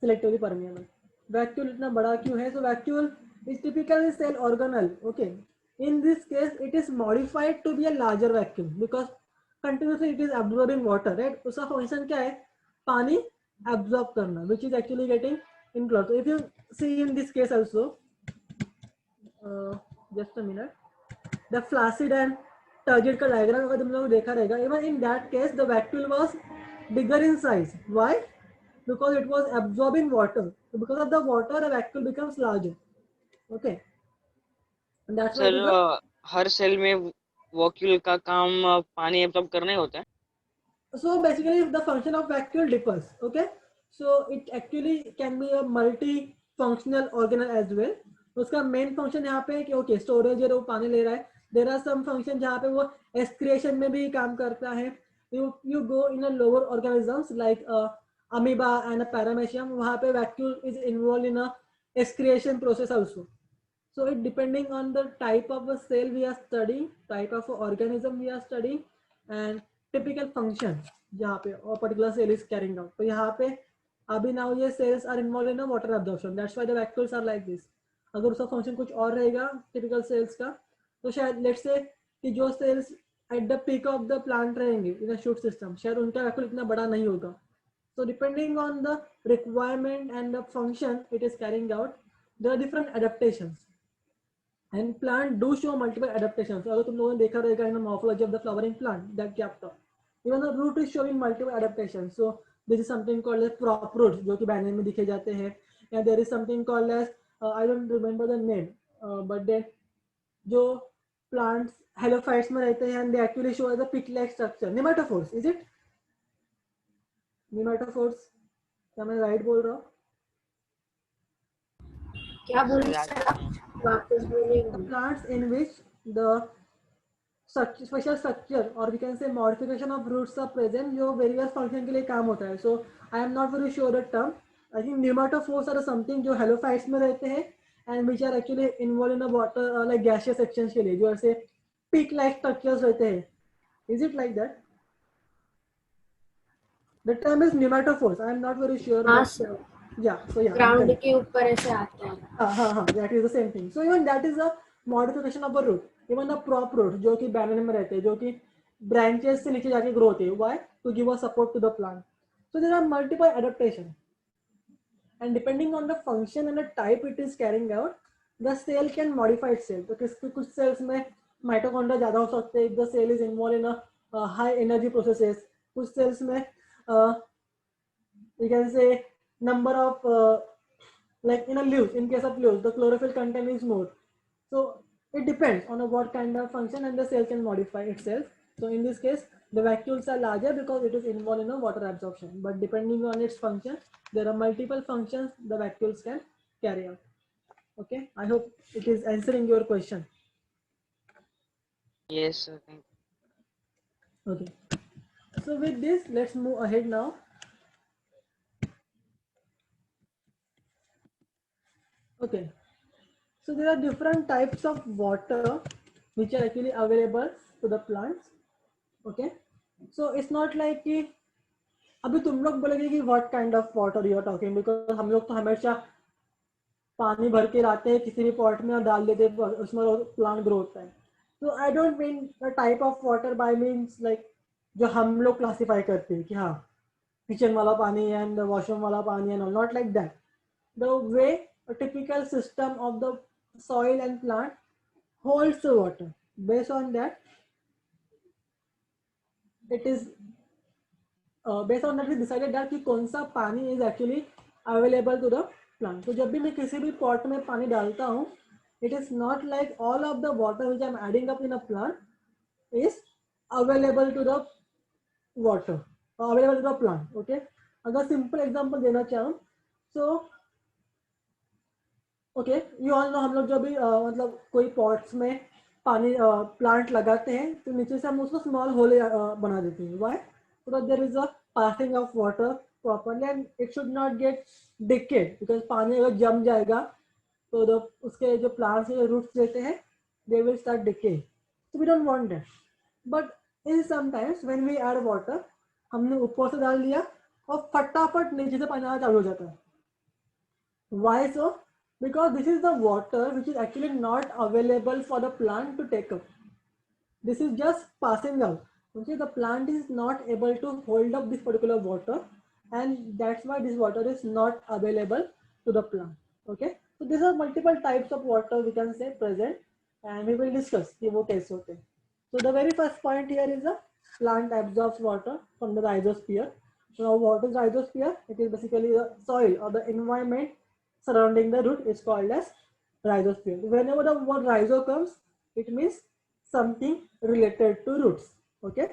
A: selectively permeable. Vacuole इतना बड़ा क्यों है? So vacuole is typically cell organelle. Okay, in this case it is modified to be a larger vacuole because continuously it is absorbing water, right? उसका function क्या है? पानी absorb करना, which is actually getting enclosed. So if you see in this case also, just a minute, the flaccid and turgid का diagram अगर तुम लोग देखा रहेगा, even in that case the vacuole was bigger in size. Why? Because it was absorbing water. So because of the water, the vacuole becomes larger. Okay, and that's why
B: sir हर cell में vacuole का काम पानी absorb करना ही होता है.
A: So basically the function of vacuole differs. Okay, so it actually can be a multi-functional organelle as well. उसका main function यहाँ पे है कि ओके स्टोरेज है, वो पानी ले रहा है. देयर आर सम फंक्शन जहाँ पे वो एक्सक्रिएशन में भी काम करता है. you go in a lower organisms like amoeba and a paramecium, वहाँ पे vacuole is involved in a excretion process also. So it depending on the type of a cell we are studying, type of organism we are studying, and typical function जहाँ पे or particular cell is carrying out. तो यहाँ पे अभी now ये cells are involved in a water absorption. That's why the vacuoles are like this. अगर उसका function कुछ और रहेगा टिपिकल सेल्स का, तो शायद लेट्स से कि जो cells at the peak of the plant रहेंगे इन अ शूट सिस्टम, शायद उनका वैक्यूल इतना बड़ा नहीं होगा. So depending on the requirement and the function it is carrying out, there are different adaptations. And plant do show multiple adaptations. अगर तुम लोगों ने देखा रहेगा in the morphology of the flowering plant, that chapter, even the root is showing multiple adaptations. So this is something called as prop roots, जो कि banner में दिखे जाते हैं. And there is something called as I don't remember the name, but then जो plants helophytes में रहते हैं and they actually show as a pick-like structure. Nematophores, is it? Nematophores, क्या मैं राइट बोल रहा हूँ?
D: क्या बोल रहे
B: याद
D: सर आप? वापस बोलिए.
A: The plants in which the special structure or we can say modification of roots are present, जो various function के लिए काम होता है. So I am not very sure the term. I think nematophores are something जो helophytes में रहते हैं and which are actually involved in the water like gaseous sections के लिए, जो ऐसे peak like structures रहते हैं. Is it like that? The term is nematophores. I am not very sure.
D: हाँ
A: But
D: sir,
A: yeah, so yeah.
D: Ground के ऊपर ऐसे आता है.
A: That is the same thing. So even that is a modification of a root. Even the prop root जो कि banana में रहते हैं, जो कि branches से नीचे जाके grow होते हैं. Why? To give a support to the plant. So there are multiple adaptations. And depending on the function and the type it is carrying out, the cell can modify itself. तो कुछ cells में mitochondria ज़्यादा हो सकते हैं if the cell is involved in a high energy processes. कुछ cells में we can say number of like in a leaves, in case of leaves, the chlorophyll content is more. So it depends on what kind of function and the cell can modify itself. So in this case, the vacuoles are larger because it is involved in a water absorption. But depending on its function, there are multiple functions the vacuoles can carry out. Okay, I hope it is answering your question.
B: Yes, sir. Thank you.
A: Okay, so with this, let's move ahead now. Okay, so there are different types of water which are actually available to the plants. Okay, so it's not like कि अभी तुम लोग बोलोगे कि what kind of water you are talking, because हम लोग तो हमेशा पानी भर के लाते हैं किसी भी पॉट में और डाल देते हैं, उसमें प्लांट ग्रो होता है. तो I don't mean the type of water bye means like जो हम लोग क्लासीफाई करते हैं कि हाँ किचन वाला पानी एंड वॉशरूम वाला पानी and not like that. The way a typical system of the soil and plant holds the water. Based on that, it is based on that we decided that कि कौन सा पानी is actually available to the plant. तो जब भी मैं किसी भी pot में पानी डालता हूँ, it is not like all of the water which I am adding up in a plant is available to the water, available to the plant. Okay, अगर simple example देना चाहूँ, so okay you all know हम लोग जब भी मतलब कोई pots में पानी प्लांट लगाते हैं तो नीचे से हम उसको स्मॉल होल बना देते हैं. Why? So that there is a passing of water properly and it should not get decayed, because पानी अगर जम जाएगा तो उसके जो प्लांट्स के रूट्स रहते हैं they will start decay. So we don't want that. But in sometimes when we add water, हमने ऊपर से डाल दिया और फटाफट नीचे से पानी आना चालू हो जाता है. Why so? Because this is the water which is actually not available for the plant to take up. This is just passing out. Okay, the plant is not able to hold up this particular water, and that's why this water is not available to the plant. Okay, so these are multiple types of water we can say present, and we will discuss कि वो कैसे होते हैं. So the very first point here is the plant absorbs water from the rhizosphere. Now what is rhizosphere? It is basically the soil or the environment surrounding the root is called as rhizosphere. Whenever the word rhizo comes, it means something related to roots. Okay,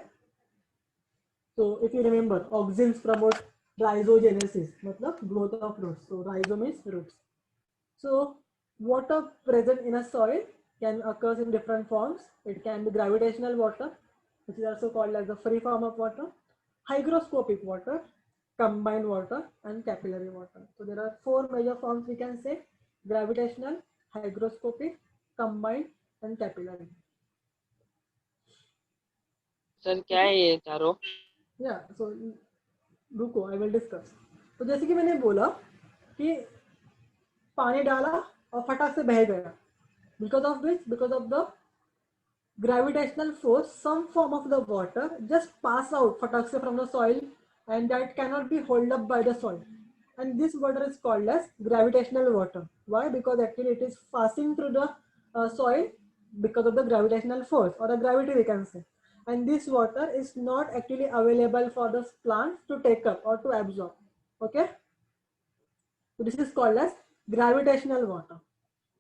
A: so if you remember, auxins promote rhizogenesis, matlab growth of roots. So rhizo means roots. So water present in a soil can occur in different forms. It can be gravitational water, which is also called as the free form of water, hygroscopic water, combined water, and capillary water. So there are four major forms we can say: gravitational, hygroscopic, combined, and capillary.
B: Sir क्या है ये चारों?
A: Yeah, so रुको, I will discuss. तो जैसे कि मैंने बोला कि पानी डाला और फटाक से बह गया. Because of which? Because of the gravitational force, some form of the water just pass out फटाक से from the soil, and that cannot be held up by the soil. And this water is called as gravitational water. Why? Because actually it is passing through the soil because of the gravitational force or the gravity we can say. And this water is not actually available for the plants to take up or to absorb. Okay. So this is called as gravitational water.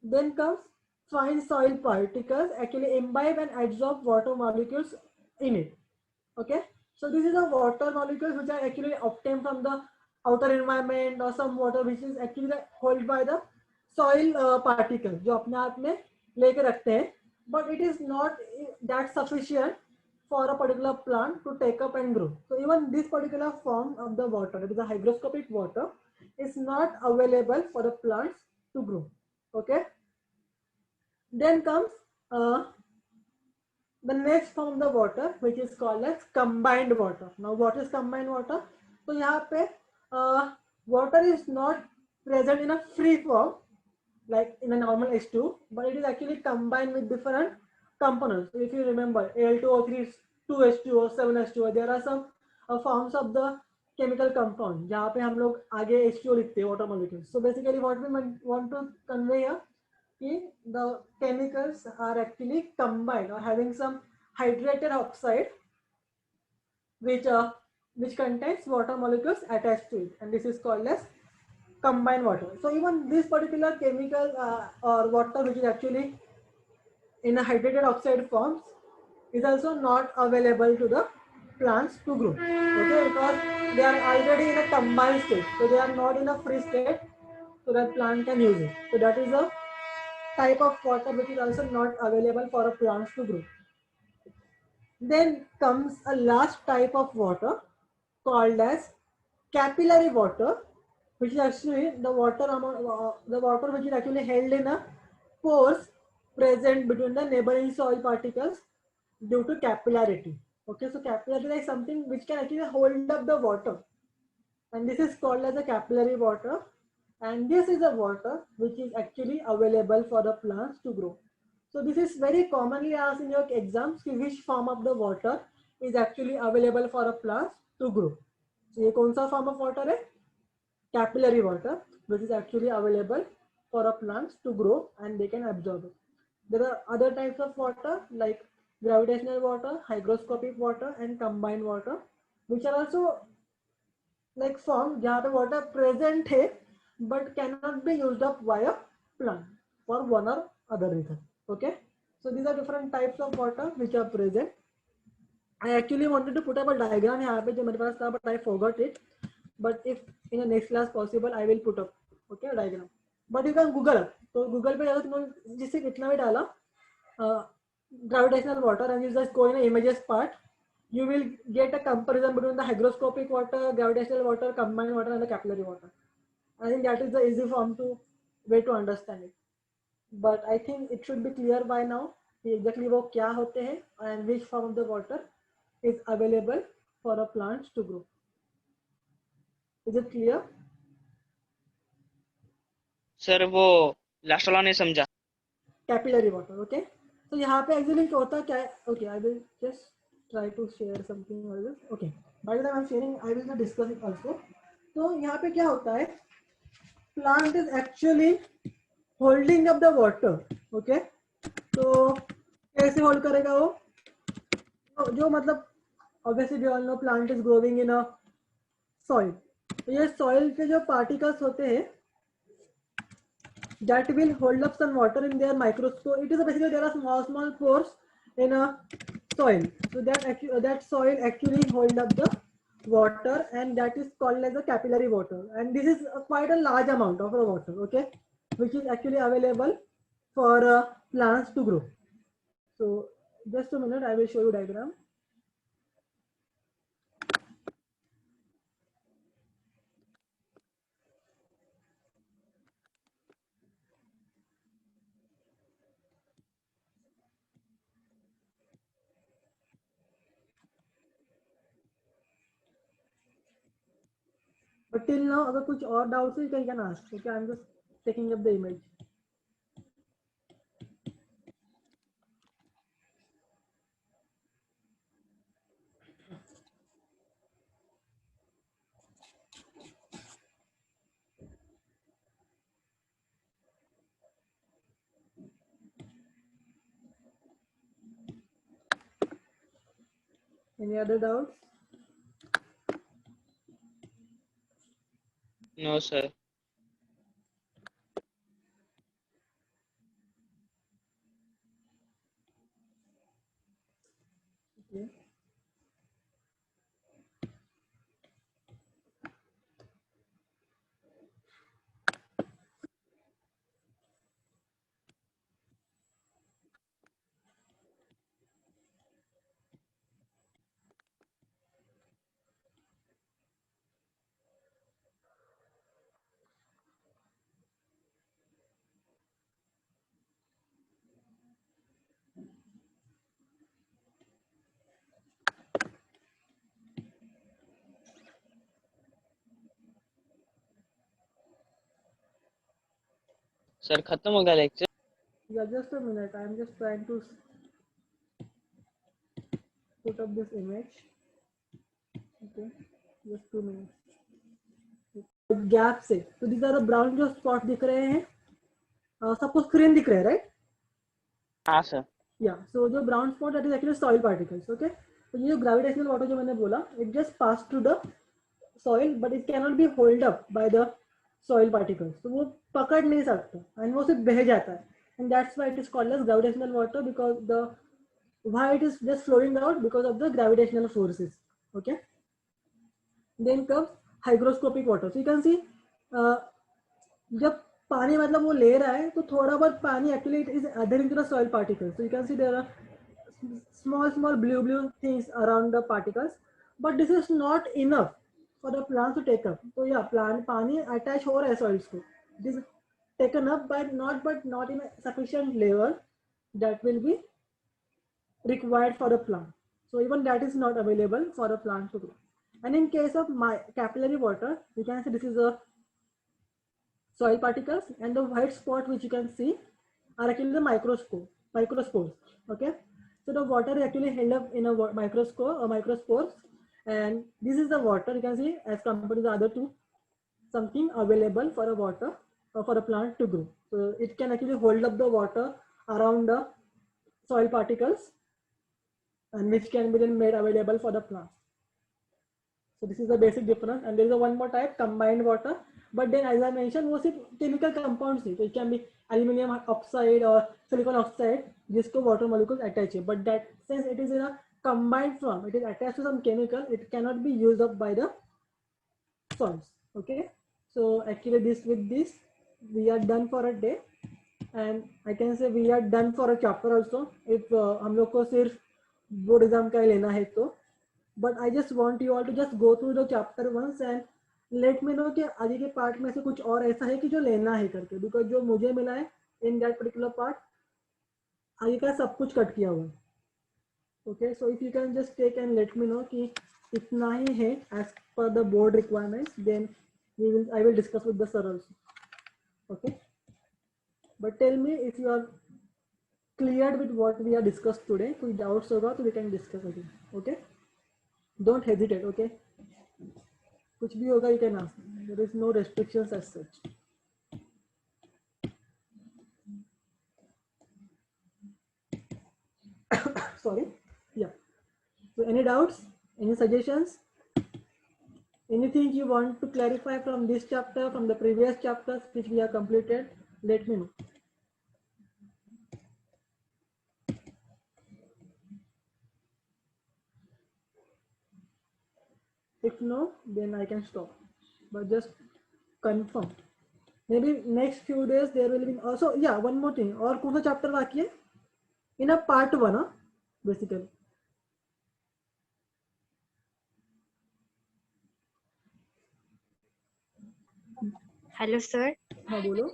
A: Then comes fine soil particles actually imbibe and absorb water molecules in it. Okay. So this is the water molecules which are actually obtained from the outer environment or some water which is actually held by the soil particles जो अपने आप में लेके रखते हैं. But it is not that sufficient for a particular plant to take up and grow. So even this particular form of the water, it is a hygroscopic water, is not available for the plants to grow. Okay. Then comes the next form of the water, which is called as combined water. Now, what is combined water? So, यहाँ पे water is not present in a free form like in a normal H2, but it is actually combined with different components. So, if you remember Al2O3, 2H2O, 7H2O, there are some forms of the chemical compound जहाँ पे हम लोग आगे H2O लिखते हैं water molecules. So, basically, what we want to convey here the chemicals are actually combined or having some hydrated oxide which contains water molecules attached to it, and this is called as combined water. So even this particular chemical or water which is actually in a hydrated oxide forms is also not available to the plants to grow. Okay, because they are already in a combined state, so they are not in a free state so that plant can use it. So that is a type of water which is also not available for a plants to grow. Then comes a last type of water called as capillary water, which is actually the water which is actually held in a pores present between the neighboring soil particles due to capillarity. Okay, so capillary is something which can actually hold up the water, and this is called as a capillary water. And this is a water which is actually available for the plants to grow. So this is very commonly asked in your exams कि which form of the water is actually available for a plant to grow. So ये कौन सा form of water है? Capillary water, which is actually available for a plants to grow and they can absorb it. There are other types of water like gravitational water, hygroscopic water, and combined water, which are also like form जहाँ पे water present है but cannot be used up via plant for one or other reason. Okay, so these are different types of water which are present. I actually wanted to put up a diagram यहाँ पे जो मेरे पास था, but I forgot it. But if in the next class possible, I will put up okay a diagram. But you can Google. तो Google पे जाकर तुमने जिससे कितना भी डाला gravitational water and you just go in the images part, you will get a comparison between the hygroscopic water, gravitational water, combined water, and the capillary water. I think that is the easy form to way to understand it. But I think it should be clear by now exactly वो क्या होते हैं and which form of the water is available for a plants to grow. Is it clear?
B: Sir वो last वाला नहीं समझा.
A: Capillary water. Okay. So यहाँ पे actually क्या होता क्या है? Okay, I will just try to share something like this. Okay. By the time I'm sharing, I will discuss it also. तो यहाँ पे क्या होता है? Plant is actually holding up the water. Okay. तो कैसे hold करेगा वो? जो मतलब obviously we all know plant is growing in a soil. तो ये soil के जो particles होते हैं that will hold up some water in their microscope. It is basically there are small pores in a soil. So that soil actually hold up the water, and that is called as a capillary water. And this is quite a large amount of the water, okay, which is actually available for plants to grow. So just a minute, I will show you diagram. But till now, अगर कुछ और doubts है, you can ask. Okay, I'm just taking up the image. Any other doubts?
B: No, sir.
A: Okay.
B: Sir खत्म हो गया lecture?
A: Yeah, just a minute. I'm just trying to put up this image. Okay, just 2 minutes. Gap से तो these are the brown जो spot दिख रहे हैं, सबको स्क्रीन दिख रहे हैं, राइट?
B: हाँ सर.
A: या सो जो brown spot that is actually soil particles. Okay, तो ये जो ग्रेविटेशनल वाटर जो मैंने बोला, it just pass through the soil but it can not be hold up by the soil particles. तो वो पकड़ नहीं सकता एंड वो सिर्फ बह जाता है, and that's why it is called as gravitational water, because the why it is just flowing out because of the gravitational forces. Okay, then comes hygroscopic water. So you can see जब पानी मतलब वो ले रहा है तो थोड़ा बहुत पानी actually it is adhering to the soil particles. So you can see there are small blue things around the particles, but this is not enough for the plants to take up. So yeah, plant पानी attach हो रहा है soils को, it is taken up but not in a sufficient level that will be required for a plant. So even that is not available for a plant to grow. And in case of capillary water, you can see this is a soil particles, and the white spot which you can see are actually the microspores. Okay, so the water is actually held up in a microspores, and this is the water you can see as compared to the other two, something available for a water or for a plant to grow. So it can actually hold up the water around the soil particles, and which can be then made available for the plants. So this is the basic difference. And there is a one more type, combined water, but then as I mentioned वो सिर्फ chemical compounds है, so it can be aluminum oxide or silicon oxide जिसको water molecules attach है, but that since it is in a combined form, it is attached to some chemical, it cannot be used up by the soils. Okay, so actually this we are done for a day, and I can say we are done for a chapter also if हम लोग को सिर्फ board exam का ही लेना है तो. But I just want you all to just go through the chapter once and let me know कि आगे के पार्ट में से कुछ और ऐसा है कि जो लेना है करके, बिकॉज जो मुझे मिला है इन दैट पर्टिकुलर पार्ट आगे का सब कुछ कट किया हुआ है. Okay, so if you can just take and let me know कि इतना ही है as per the board requirements, then I will discuss with the sir also. Okay, but tell me if you are cleared with what we are discussed today. कोई doubts होगा तो we can discuss again. Okay, don't hesitate. Okay, कुछ भी होगा you can ask. There is no restrictions as such. Sorry. Yeah, so any doubts, any suggestions, anything you want to clarify from this chapter, from the previous chapters which we have completed, let me know. If no, then I can stop, but just confirm. Maybe next few days there will be also, yeah, one more thing. और कौन सा chapter बाकी है? In a part 1, basically.
E: Hello sir.
A: हाँ बोलो.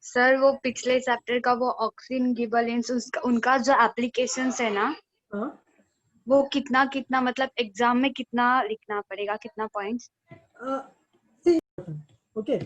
E: Sir वो पिछले chapter का वो ऑक्सीन गिबरेलिंस उनका जो एप्लीकेशंस है ना,
A: हाँ.
E: वो कितना मतलब एग्जाम में कितना लिखना पड़ेगा, कितना पॉइंट्स?
A: See, okay.